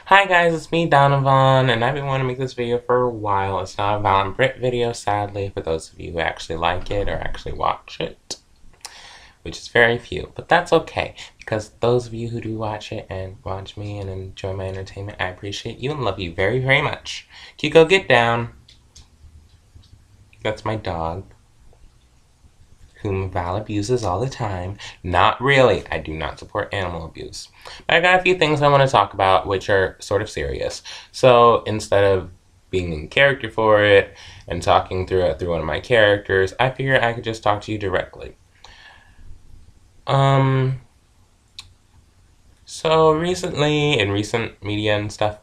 Hi guys, it's me, Donovan, and I've been wanting to make this video for a while. It's not a Val and Brit video, sadly, for those of you who actually like it or actually watch it, which is very few, but that's okay, because those of you who do watch it and watch me and enjoy my entertainment, I appreciate you and love you very, very much. Kiko, get down. That's my dog, whom Val abuses all the time. Not really. I do not support animal abuse. But I got a few things I want to talk about which are sort of serious. So instead of being in character for it and talking through it through one of my characters, I figured I could just talk to you directly. So recently, in recent media and stuff,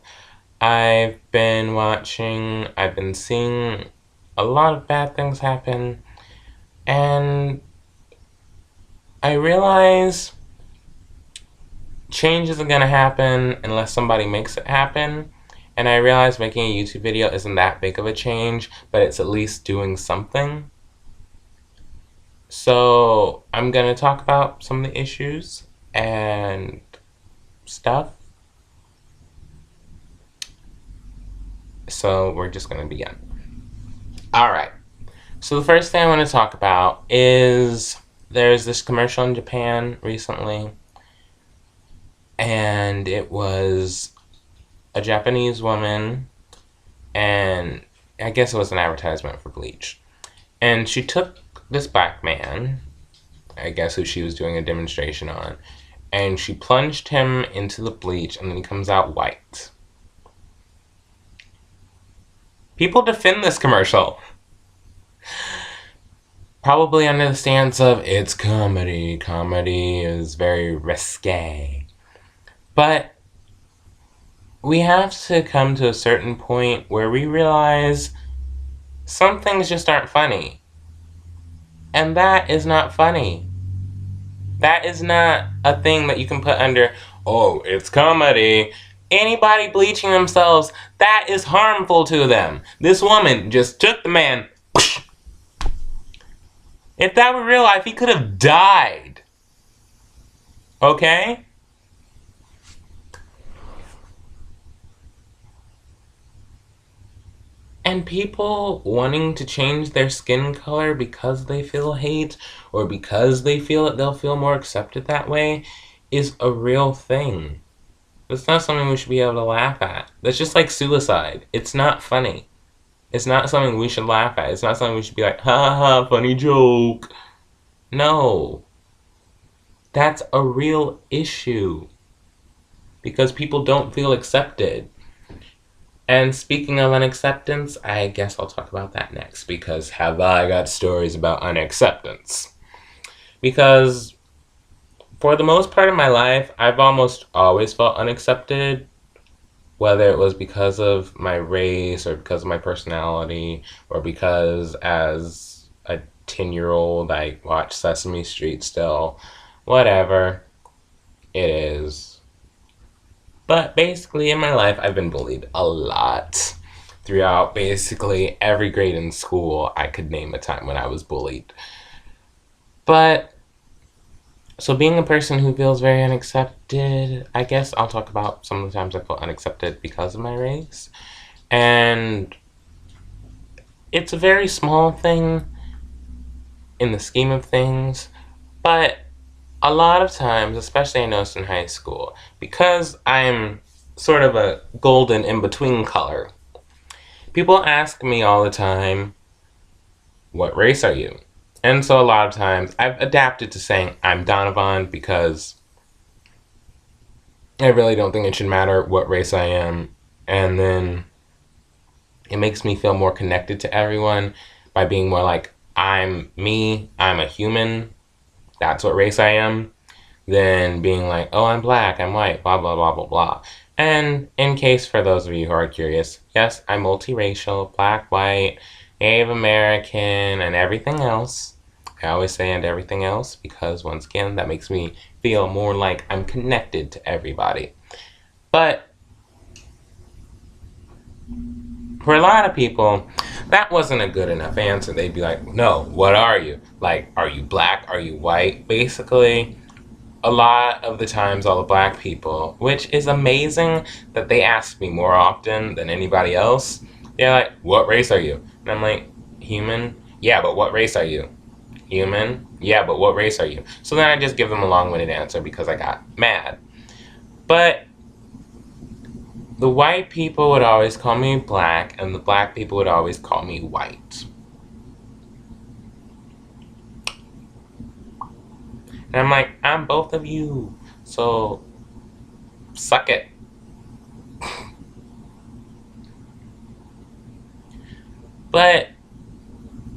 I've been seeing a lot of bad things happen, and I realize change isn't going to happen unless somebody makes it happen. And I realize making a YouTube video isn't that big of a change, but it's at least doing something. So I'm going to talk about some of the issues and stuff. So we're just going to begin. Alright. So the first thing I want to talk about is there's this commercial in Japan recently, and it was a Japanese woman, and I guess it was an advertisement for bleach. And she took this black man, I guess who she was doing a demonstration on, and she plunged him into the bleach, and then he comes out white. People defend this commercial, probably under the stance of it's comedy. Comedy is very risque. But we have to come to a certain point where we realize some things just aren't funny. And that is not funny. That is not a thing that you can put under, oh, it's comedy. Anybody bleaching themselves, that is harmful to them. This woman just took the man. If that were real life, he could have died. Okay? And people wanting to change their skin color because they feel hate or because they feel that they'll feel more accepted that way is a real thing. It's not something we should be able to laugh at. That's just like suicide. It's not funny. It's not something we should laugh at. It's not something we should be like, ha ha ha, funny joke. No. That's a real issue. Because people don't feel accepted. And speaking of unacceptance, I guess I'll talk about that next, because have I got stories about unacceptance. Because for the most part of my life, I've almost always felt unaccepted, whether it was because of my race or because of my personality or because as a 10-year-old I watched Sesame Street still, whatever it is. But basically, in my life, I've been bullied a lot. Throughout basically every grade in school, I could name a time when I was bullied. But, so being a person who feels very unaccepted, I guess I'll talk about some of the times I felt unaccepted because of my race. And it's a very small thing in the scheme of things, but a lot of times, especially I noticed in high school, because I'm sort of a golden in-between color, people ask me all the time, what race are you? And so a lot of times I've adapted to saying I'm Donovan because I really don't think it should matter what race I am. And then it makes me feel more connected to everyone by being more like, I'm me, I'm a human, that's what race I am, than being like, oh, I'm black, I'm white, blah, blah, blah, blah, blah. And in case for those of you who are curious, yes, I'm multiracial, black, white, Native American, and everything else. I always say and everything else because, once again, that makes me feel more like I'm connected to everybody. But for a lot of people, that wasn't a good enough answer. They'd be like, no, what are you? Like, are you black? Are you white? Basically, a lot of the times all the black people, which is amazing that they ask me more often than anybody else. They're like, what race are you? And I'm like, human? Yeah, but what race are you? Human? Yeah, but what race are you? So then I just give them a long-winded answer because I got mad. But the white people would always call me black, and the black people would always call me white. And I'm like, I'm both of you, so suck it. But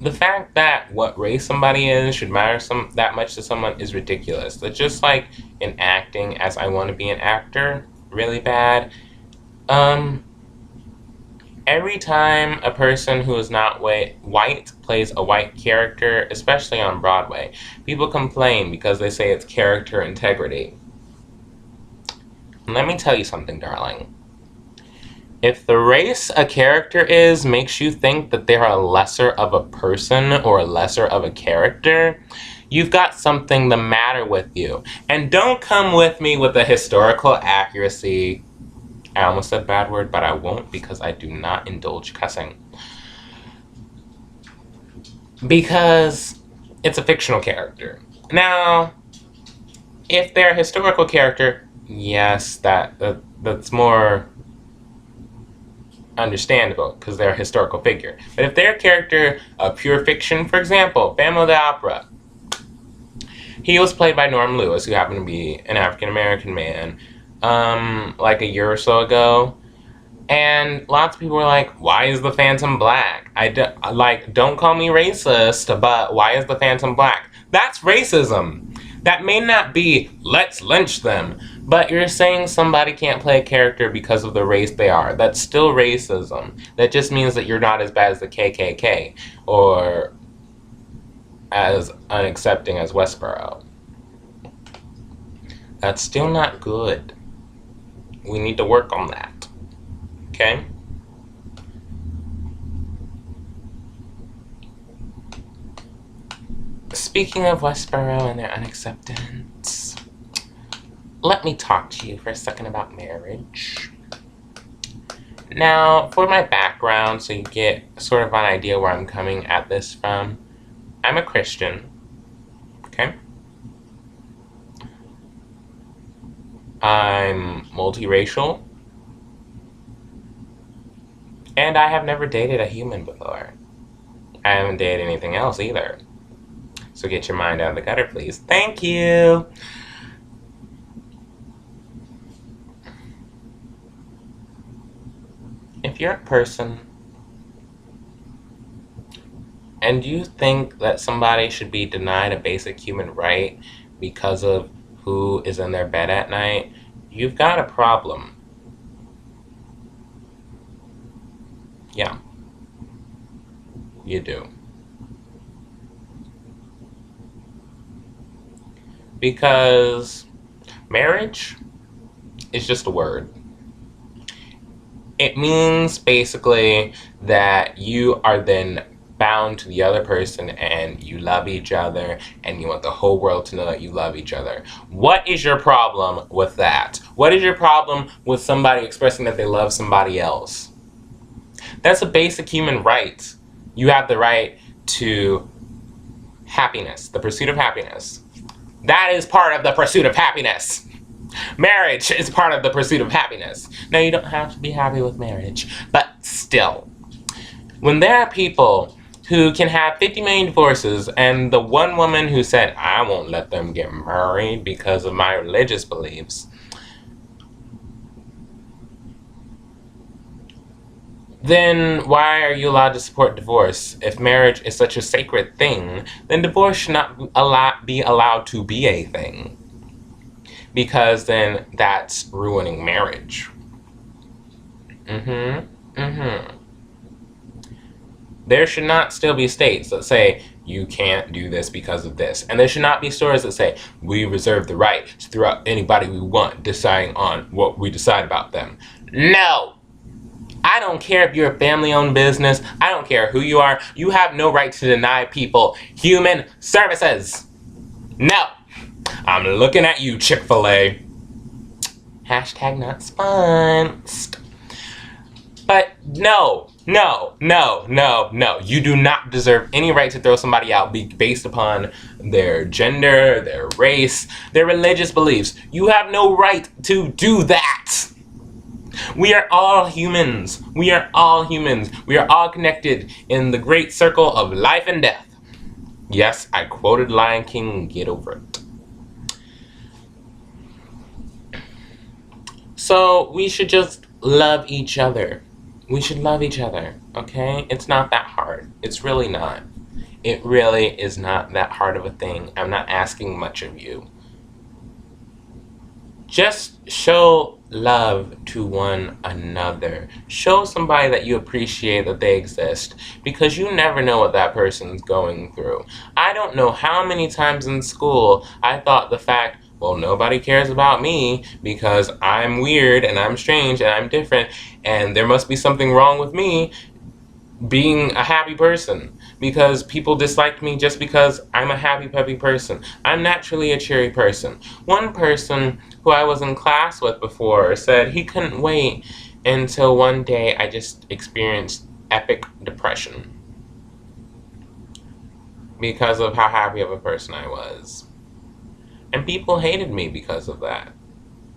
the fact that what race somebody is should matter that much to someone is ridiculous. It's just like in acting, as I want to be an actor really bad. Every time a person who is not white plays a white character, especially on Broadway, people complain because they say it's character integrity. And let me tell you something, darling. If the race a character is makes you think that they're a lesser of a person or a lesser of a character, you've got something the matter with you. And don't come with me with the historical accuracy. I almost said a bad word, but I won't because I do not indulge cussing. Because it's a fictional character. Now, if they're a historical character, yes, that's more understandable because they're a historical figure. But if they're a character of pure fiction, for example, Phantom of the Opera, he was played by Norm Lewis, who happened to be an African-American man, like a year or so ago. And lots of people were like, why is the Phantom black? Don't call me racist, but why is the Phantom black? That's racism. That may not be, let's lynch them, but you're saying somebody can't play a character because of the race they are. That's still racism. That just means that you're not as bad as the KKK, or as unaccepting as Westboro. That's still not good. We need to work on that. Okay? Speaking of Westboro and their unacceptance, let me talk to you for a second about marriage. Now, for my background, so you get sort of an idea where I'm coming at this from, I'm a Christian. Okay? I'm multiracial. And I have never dated a human before. I haven't dated anything else either. So get your mind out of the gutter, please. Thank you! If you're a person and you think that somebody should be denied a basic human right because of who is in their bed at night, you've got a problem. Yeah. You do. Because marriage is just a word. It means basically that you are then bound to the other person and you love each other and you want the whole world to know that you love each other. What is your problem with that? What is your problem with somebody expressing that they love somebody else? That's a basic human right. You have the right to happiness, the pursuit of happiness. That is part of the pursuit of happiness. Marriage is part of the pursuit of happiness. Now, you don't have to be happy with marriage, but still. When there are people who can have 50 million divorces, and the one woman who said, I won't let them get married because of my religious beliefs, then why are you allowed to support divorce? If marriage is such a sacred thing, then divorce should not be allowed to be a thing. Because then that's ruining marriage. There should not still be states that say, you can't do this because of this. And there should not be stores that say, we reserve the right to throw out anybody we want, deciding on what we decide about them. No! I don't care if you're a family-owned business. I don't care who you are. You have no right to deny people human services. No. I'm looking at you, Chick-fil-A. Hashtag not sponsed. But no. You do not deserve any right to throw somebody out based upon their gender, their race, their religious beliefs. You have no right to do that. We are all humans. We are all humans. We are all connected in the great circle of life and death. Yes, I quoted Lion King. Get over it. So we should just love each other. We should love each other, okay? It's not that hard. It's really not. It really is not that hard of a thing. I'm not asking much of you. Just show love to one another. Show somebody that you appreciate that they exist, because you never know what that person's going through. I don't know how many times in school I thought the fact, well, nobody cares about me because I'm weird and I'm strange and I'm different and there must be something wrong with me being a happy person, because people dislike me just because I'm a happy peppy person. I'm naturally a cheery person. One person who I was in class with before said he couldn't wait until one day I just experienced epic depression because of how happy of a person I was. And people hated me because of that.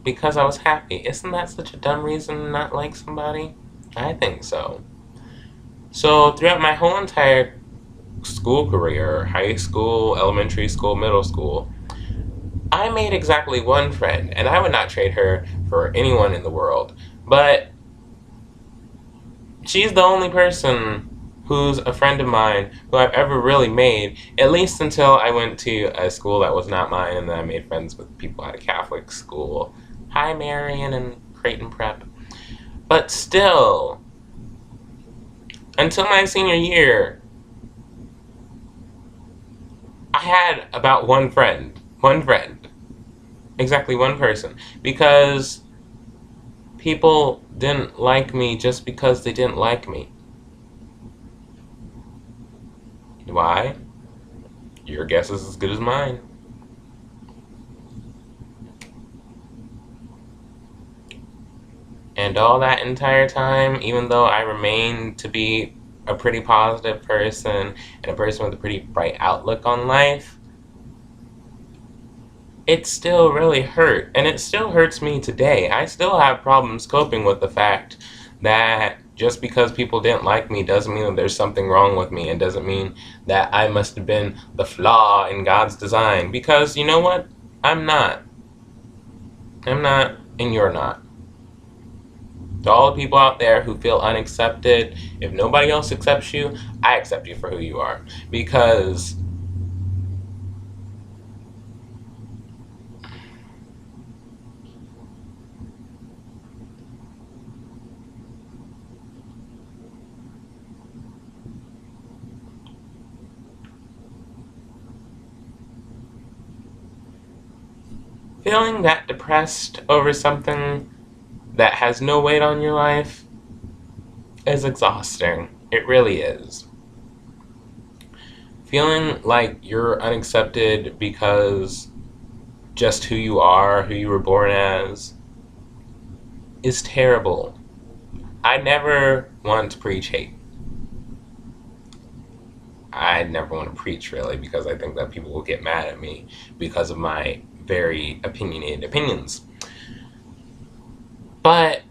Because I was happy. Isn't that such a dumb reason to not like somebody? I think so. So throughout my whole entire school career, high school, elementary school, middle school, I made exactly one friend, and I would not trade her for anyone in the world. But she's the only person who's a friend of mine who I've ever really made, at least until I went to a school that was not mine, and then I made friends with people at a Catholic school. Hi, Marion and Creighton Prep. But still, until my senior year, I had about one friend. Exactly one person. Because people didn't like me just because they didn't like me. Why? Your guess is as good as mine. And all that entire time, even though I remained to be a pretty positive person and a person with a pretty bright outlook on life, it still really hurt. And it still hurts me today. I still have problems coping with the fact that just because people didn't like me doesn't mean that there's something wrong with me, and doesn't mean that I must have been the flaw in God's design. Because you know what? I'm not. And you're not. To all the people out there who feel unaccepted, if nobody else accepts you, I accept you for who you are. Because feeling that depressed over something that has no weight on your life is exhausting. It really is. Feeling like you're unaccepted because just who you are, who you were born as, is terrible. I never want to preach hate. I never want to preach, really, because I think that people will get mad at me because of my very opinionated opinions. But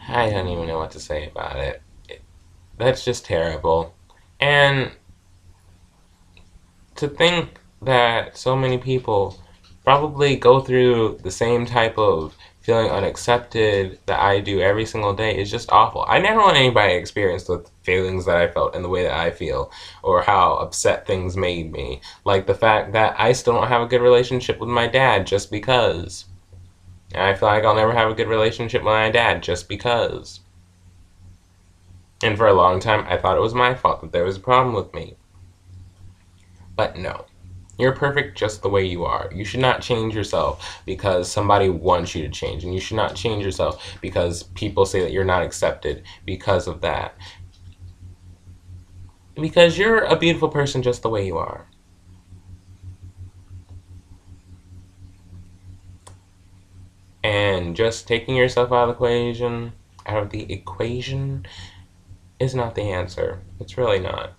I don't even know what to say about it. That's just terrible. And to think that so many people probably go through the same type of feeling unaccepted that I do every single day is just awful. I never want anybody to experience the feelings that I felt in the way that I feel, or how upset things made me. Like the fact that I still don't have a good relationship with my dad just because. And I feel like I'll never have a good relationship with my dad just because. And for a long time, I thought it was my fault that there was a problem with me. But no. You're perfect just the way you are. You should not change yourself because somebody wants you to change. And you should not change yourself because people say that you're not accepted because of that. Because you're a beautiful person just the way you are. And just taking yourself out of the equation, is not the answer. It's really not.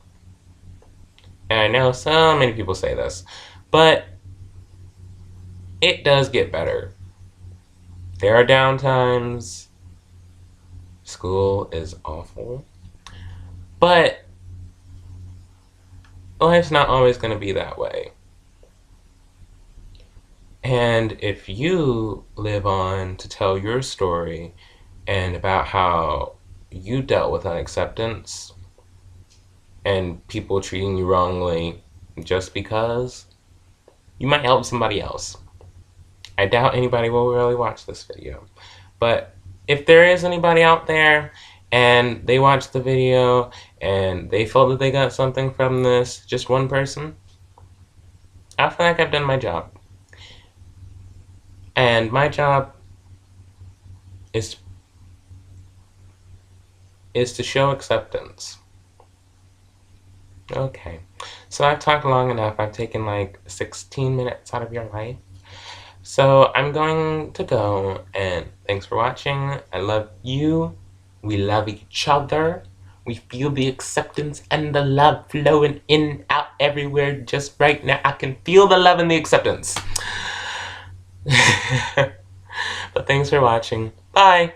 And I know so many people say this, but it does get better. There are downtimes. School is awful. But life's not always going to be that way. And if you live on to tell your story and about how you dealt with unacceptance and people treating you wrongly just because, you might help somebody else. I doubt anybody will really watch this video. But if there is anybody out there and they watch the video and they feel that they got something from this, just one person, I feel like I've done my job. And my job is to show acceptance. Okay. So I've talked long enough. I've taken like 16 minutes out of your life. So I'm going to go, and thanks for watching. I love you. We love each other. We feel the acceptance and the love flowing in, out, everywhere just right now. I can feel the love and the acceptance. But thanks for watching. Bye.